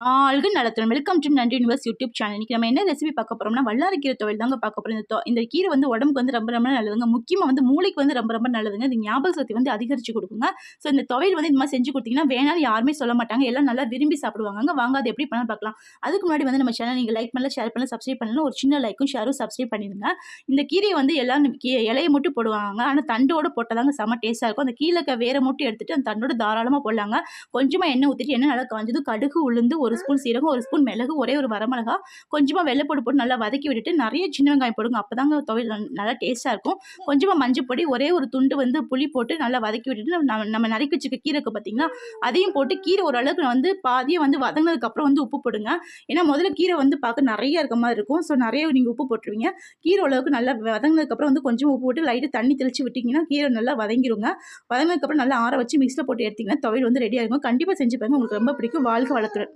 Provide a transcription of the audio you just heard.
ஆள்க நலத்துடன் welcome to நன்றி universe YouTube channel. இன்னைக்கு நம்ம என்ன ரெசிபி பார்க்க போறோம்னா, வல்லாரைக்கீரை துவையல் தாங்க பார்க்க போறோம். இந்த கீரை வந்து உடம்புக்கு வந்து ரொம்ப ரொம்ப நல்லதுங்க. முக்கியமா வந்து மூளைக்கு வந்து ரொம்ப ரொம்ப நல்லதுங்க. இது ஞாபக சக்தி வந்து அதிகரிச்சு கொடுக்குங்க. ஸோ இந்த துவையல் வந்து இந்த மாதிரி செஞ்சு கொடுத்தீங்கன்னா வேணாலும் யாருமே சொல்ல மாட்டாங்க. எல்லாம் நல்லா விரும்பி சாப்பிடுவாங்க. வாங்க அது எப்படி பண்ணலாம் பார்க்கலாம். அதுக்கு முன்னாடி வந்து நம்ம சேனல் நீங்க லைக் பண்ணல, ஷேர் பண்ணல, சப்ஸ்கிரைப் பண்ணல ஒரு சின்ன லைக்கும் ஷேரும் சப்ஸ்கிரைப் பண்ணிடுங்க. இந்த கீரையை வந்து எல்லாம் இலையை மட்டும் போடுவாங்க. ஆனால் தண்டோட போட்டதாங்க செம்ம டேஸ்ட்டாக இருக்கும். அந்த கீழே இருக்க வேரை மட்டும் எடுத்துட்டு அந்த தண்டோட தாராளமாக போடலாங்க. கொஞ்சமாக எண்ணெய் ஊற்றிட்டு எண்ணெய் நல்லா காஞ்சதும் கடுகு உளுந்து ஒரு ஸ்பூன் சீரகம் ஒரு ஸ்பூன் மிளகு ஒரே ஒரு வரமிளகா கொஞ்சமாக வெள்ளைப்பொடி போட்டு நல்லா வதக்கி விட்டுட்டு நிறைய சின்ன வெங்காயம் போடுங்க. அப்போதாங்க துவையல் நல்லா டேஸ்ட்டாக இருக்கும். கொஞ்சமாக மஞ்சள் பொடி ஒரே ஒரு துண்டு வந்து புளி போட்டு நல்லா வதக்கி விட்டுட்டு நம்ம நறுக்கி வச்சுக்க கீரை பார்த்தீங்கன்னா அதையும் போட்டு கீரை ஓரளவுக்கு வந்து பாதியை வந்து வதங்கினதுக்கப்புறம் வந்து உப்பு போடுங்க. ஏன்னா முதல்ல கீரை வந்து பார்க்க நிறைய இருக்க மாதிரி இருக்கும். ஸோ நிறைய நீங்கள் உப்பு போட்டுருவீங்க. கீரை ஓரளவுக்கு நல்லா வதங்கினதுக்கப்புறம் வந்து கொஞ்சம் உப்பு போட்டு லைட்டாக தண்ணி தெளித்து விட்டிங்கன்னா கீரை நல்லா வதங்கிருங்க. வதங்கினதுக்கப்புறம் நல்லா ஆற வச்சு மிக்ஸில் போட்டு எடுத்திங்கன்னா துவையல் வந்து ரெடி ஆகும். கண்டிப்பாக செஞ்சு பாருங்க, உங்களுக்கு ரொம்ப பிடிக்கும். வாழ்க வளத்துடன்.